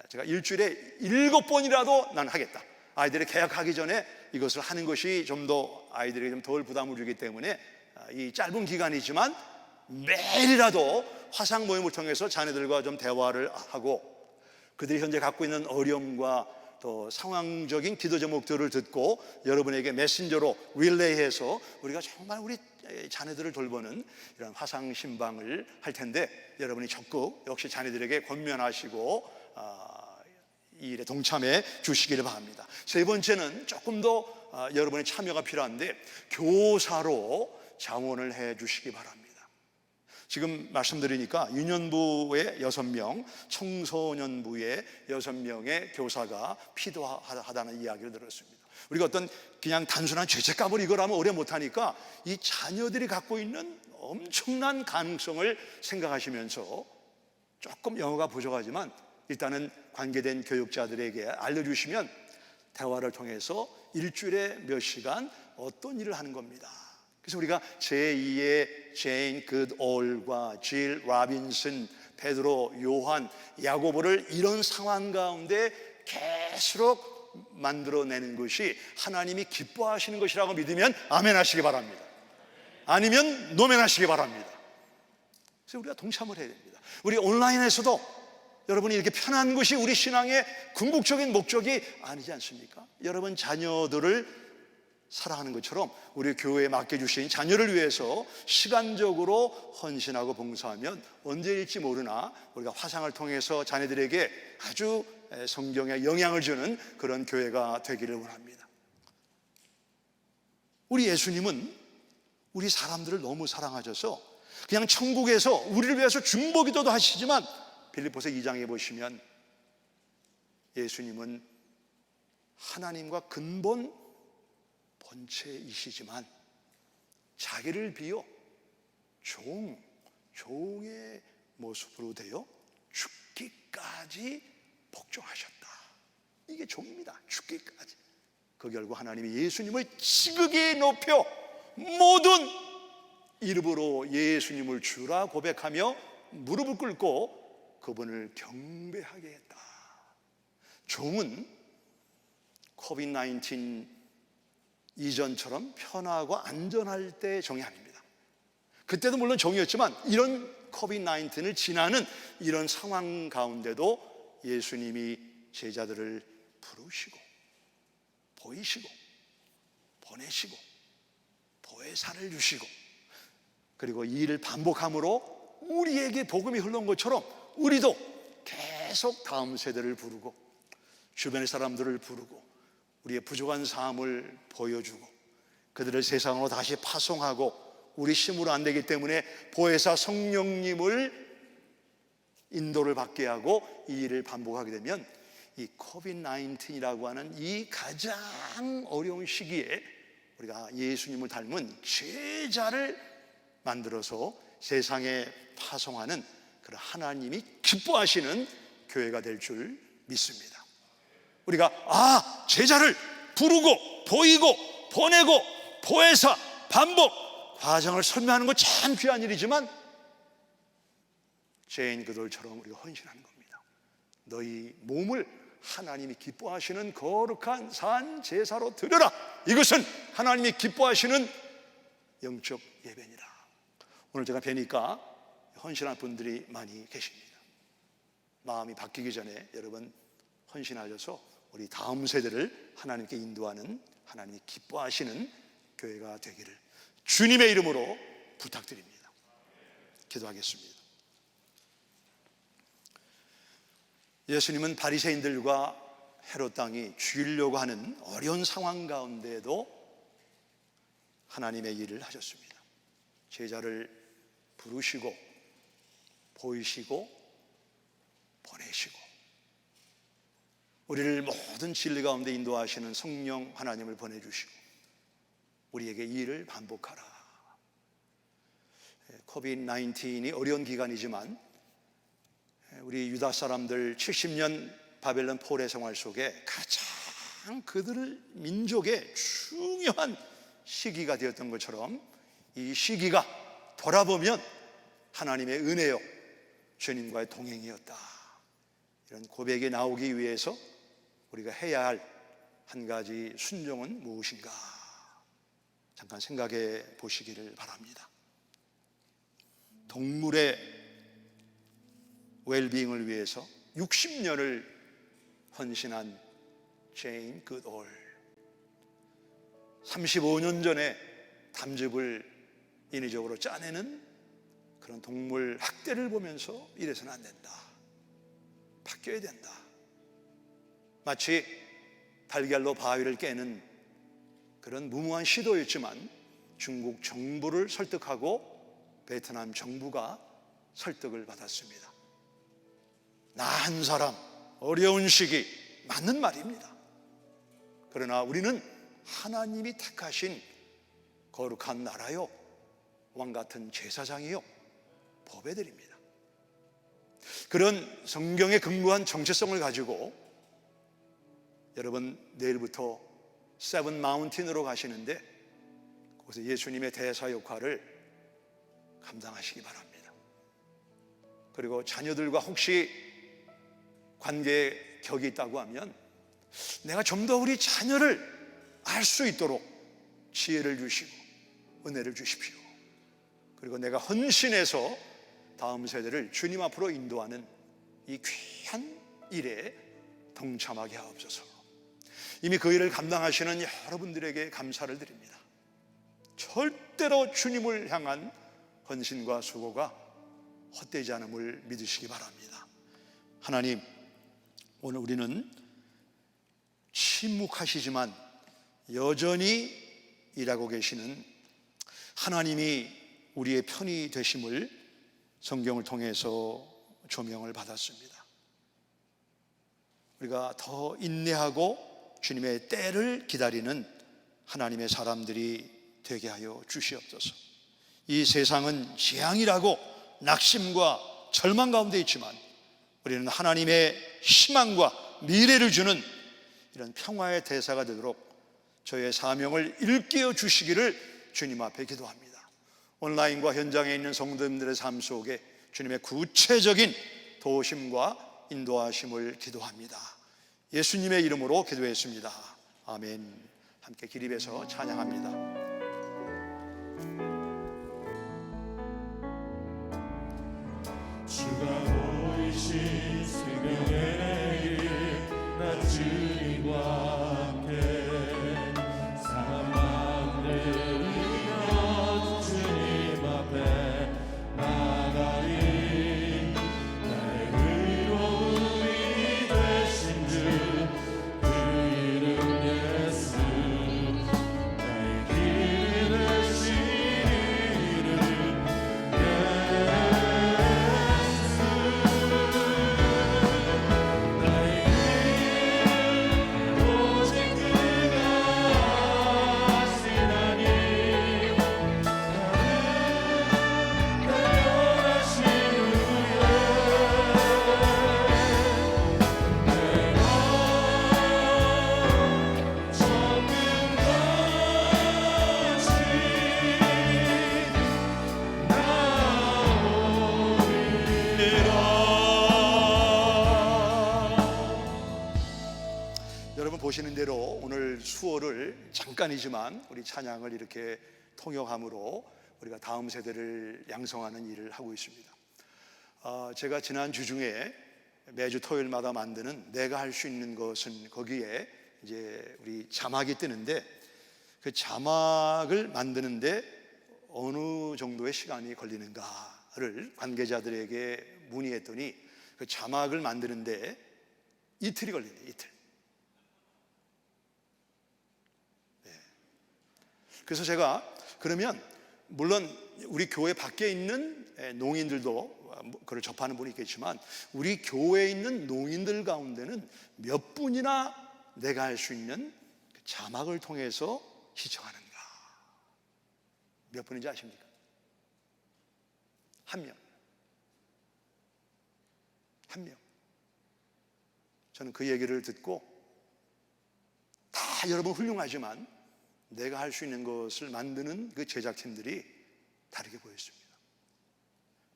제가 일주일에 7번이라도 난 하겠다. 아이들이 개학하기 전에 이것을 하는 것이 좀 더 아이들에게 좀 덜 부담을 주기 때문에 이 짧은 기간이지만 매일이라도 화상 모임을 통해서 자녀들과 좀 대화를 하고, 그들이 현재 갖고 있는 어려움과 또 상황적인 기도 제목들을 듣고 여러분에게 메신저로 릴레이해서 우리가 정말 우리 자녀들을 돌보는 이런 화상 신방을 할 텐데, 여러분이 적극 역시 자녀들에게 권면하시고 이 일에 동참해 주시기를 바랍니다. 세 번째는 조금 더 여러분의 참여가 필요한데, 교사로 자원을 해 주시기 바랍니다. 지금 말씀드리니까 유년부에 6명, 청소년부에 6명의 교사가 필요하다는 이야기를 들었습니다. 우리가 어떤 그냥 단순한 죄책감을 이거라면 오래 못하니까 이 자녀들이 갖고 있는 엄청난 가능성을 생각하시면서 조금 영어가 부족하지만 일단은 관계된 교육자들에게 알려주시면 대화를 통해서 일주일에 몇 시간 어떤 일을 하는 겁니다. 그래서 우리가 제2의 제인 굿올과 질 라빈슨, 베드로, 요한, 야고보를 이런 상황 가운데 계속 만들어내는 것이 하나님이 기뻐하시는 것이라고 믿으면 아멘 하시기 바랍니다. 아니면 노멘 하시기 바랍니다. 그래서 우리가 동참을 해야 됩니다. 우리 온라인에서도 여러분이 이렇게 편한 것이 우리 신앙의 궁극적인 목적이 아니지 않습니까? 여러분 자녀들을 사랑하는 것처럼 우리 교회에 맡겨주신 자녀를 위해서 시간적으로 헌신하고 봉사하면 언제일지 모르나 우리가 화상을 통해서 자녀들에게 아주 성경에 영향을 주는 그런 교회가 되기를 원합니다. 우리 예수님은 우리 사람들을 너무 사랑하셔서 그냥 천국에서 우리를 위해서 중보기도도 하시지만, 빌립보서 2장에 보시면 예수님은 하나님과 근본 본체이시지만 자기를 비워 종의 모습으로 되어 죽기까지 복종하셨다. 이게 종입니다. 죽기까지. 그 결과 하나님이 예수님을 지극히 높여 모든 이름으로 예수님을 주라 고백하며 무릎을 꿇고 그분을 경배하게 했다. 종은 코비드-19 이전처럼 편하고 안전할 때 종이 아닙니다. 그때도 물론 종이었지만 이런 코비드-19을 지나는 이런 상황 가운데도 예수님이 제자들을 부르시고 보이시고 보내시고 보혜사를 주시고, 그리고 이 일을 반복함으로 우리에게 복음이 흘러온 것처럼 우리도 계속 다음 세대를 부르고 주변의 사람들을 부르고 우리의 부족한 삶을 보여주고 그들을 세상으로 다시 파송하고, 우리 힘으로 안 되기 때문에 보혜사 성령님을 인도를 받게 하고 이 일을 반복하게 되면 이 코비드-19이라고 하는 이 가장 어려운 시기에 우리가 예수님을 닮은 제자를 만들어서 세상에 파송하는 그런 하나님이 기뻐하시는 교회가 될 줄 믿습니다. 우리가 제자를 부르고 보이고 보내고 보혜사 반복 과정을 설명하는 거 참 귀한 일이지만 죄인 그들처럼 우리가 헌신하는 겁니다. 너희 몸을 하나님이 기뻐하시는 거룩한 산 제사로 드려라. 이것은 하나님이 기뻐하시는 영적 예배니라. 오늘 제가 뵈니까 헌신한 분들이 많이 계십니다. 마음이 바뀌기 전에 여러분 헌신하셔서 우리 다음 세대를 하나님께 인도하는 하나님이 기뻐하시는 교회가 되기를 주님의 이름으로 부탁드립니다. 기도하겠습니다. 예수님은 바리새인들과 헤롯 왕이 죽이려고 하는 어려운 상황 가운데에도 하나님의 일을 하셨습니다. 제자를 부르시고 보이시고 보내시고 우리를 모든 진리 가운데 인도하시는 성령 하나님을 보내주시고 우리에게 이 일을 반복하라. 코비드-19이 어려운 기간이지만 우리 유다 사람들 70년 바벨론 포로의 생활 속에 가장 그들 민족의 중요한 시기가 되었던 것처럼 이 시기가 돌아보면 하나님의 은혜요 주님과의 동행이었다. 이런 고백이 나오기 위해서 우리가 해야 할 한 가지 순종은 무엇인가 잠깐 생각해 보시기를 바랍니다. 동물의 웰빙을 위해서 60년을 헌신한 제인 굿올 35년 전에 담즙을 인위적으로 짜내는 그런 동물 학대를 보면서 이래서는 안 된다. 바뀌어야 된다. 마치 달걀로 바위를 깨는 그런 무모한 시도였지만 중국 정부를 설득하고 베트남 정부가 설득을 받았습니다. 나 한 사람 어려운 시기 맞는 말입니다. 그러나 우리는 하나님이 택하신 거룩한 나라요 왕같은 제사장이요 보배들입니다. 그런 성경에 근거한 정체성을 가지고 여러분 내일부터 세븐 마운틴으로 가시는데 거기서 예수님의 대사 역할을 감당하시기 바랍니다. 그리고 자녀들과 혹시 관계에 격이 있다고 하면 내가 좀 더 우리 자녀를 알 수 있도록 지혜를 주시고 은혜를 주십시오. 그리고 내가 헌신해서 다음 세대를 주님 앞으로 인도하는 이 귀한 일에 동참하게 하옵소서. 이미 그 일을 감당하시는 여러분들에게 감사를 드립니다. 절대로 주님을 향한 헌신과 수고가 헛되지 않음을 믿으시기 바랍니다. 하나님, 오늘 우리는 침묵하시지만 여전히 일하고 계시는 하나님이 우리의 편이 되심을 성경을 통해서 조명을 받았습니다. 우리가 더 인내하고 주님의 때를 기다리는 하나님의 사람들이 되게 하여 주시옵소서. 이 세상은 재앙이라고 낙심과 절망 가운데 있지만 우리는 하나님의 희망과 미래를 주는 이런 평화의 대사가 되도록 저의 사명을 일깨워 주시기를 주님 앞에 기도합니다. 온라인과 현장에 있는 성도님들의 삶 속에 주님의 구체적인 도우심과 인도하심을 기도합니다. 예수님의 이름으로 기도했습니다. 아멘. 함께 기립해서 찬양합니다. 주가 보이신 생명의 길, 나 주님과 함께 사랑 마음 들으며 주님 앞에 나가리. 나의 의로움이 되신 주 그 이름 예수, 나의 길이 되신 이름 예수. 나의 보시는 대로 오늘 수어를 잠깐이지만 우리 찬양을 이렇게 통역함으로 우리가 다음 세대를 양성하는 일을 하고 있습니다. 제가 지난 주 중에 매주 토요일마다 만드는 내가 할 수 있는 것은, 거기에 이제 우리 자막이 뜨는데, 그 자막을 만드는데 어느 정도의 시간이 걸리는가를 관계자들에게 문의했더니 그 자막을 만드는데 이틀이 걸린대요. 이틀. 네. 그래서 제가 그러면 물론 우리 교회 밖에 있는 농인들도 그걸 접하는 분이 있겠지만, 우리 교회에 있는 농인들 가운데는 몇 분이나 내가 할 수 있는 자막을 통해서 시청하는가? 몇 분인지 아십니까? 한 명. 한 명. 저는 그 얘기를 듣고, 다 여러분 훌륭하지만 내가 할 수 있는 것을 만드는 그 제작팀들이 다르게 보였습니다.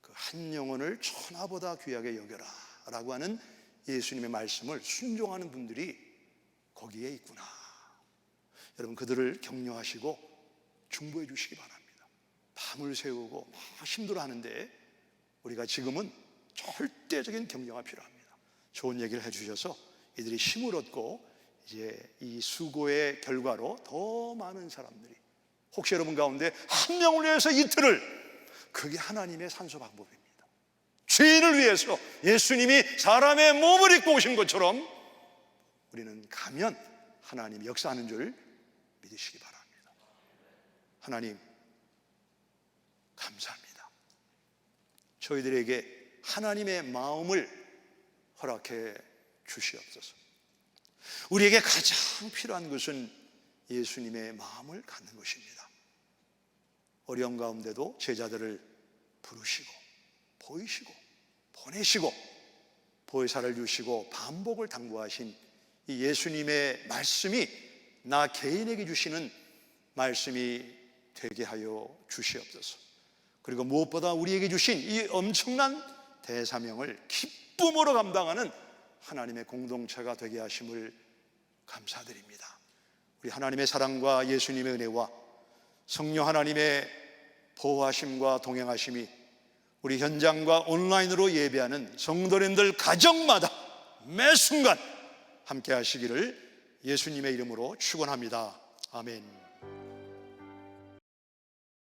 그 한 영혼을 천하보다 귀하게 여겨라 라고 하는 예수님의 말씀을 순종하는 분들이 거기에 있구나. 여러분, 그들을 격려하시고 중보해 주시기 바랍니다. 밤을 새우고 막 힘들어 하는데 우리가 지금은 절대적인 격려가 필요합니다. 좋은 얘기를 해주셔서 이들이 힘을 얻고 이제 이 수고의 결과로 더 많은 사람들이, 혹시 여러분 가운데 한 명을 위해서 이틀을, 그게 하나님의 산소 방법입니다. 죄인을 위해서 예수님이 사람의 몸을 입고 오신 것처럼 우리는 가면 하나님이 역사하는 줄 믿으시기 바랍니다. 하나님, 감사합니다. 저희들에게 하나님의 마음을 허락해 주시옵소서. 우리에게 가장 필요한 것은 예수님의 마음을 갖는 것입니다. 어려운 가운데도 제자들을 부르시고 보이시고 보내시고 보혜사를 주시고 반복을 당부하신 이 예수님의 말씀이 나 개인에게 주시는 말씀이 되게 하여 주시옵소서. 그리고 무엇보다 우리에게 주신 이 엄청난 대사명을 기쁨으로 감당하는 하나님의 공동체가 되게 하심을 감사드립니다. 우리 하나님의 사랑과 예수님의 은혜와 성령 하나님의 보호하심과 동행하심이 우리 현장과 온라인으로 예배하는 성도님들 가정마다 매 순간 함께 하시기를 예수님의 이름으로 축원합니다. 아멘.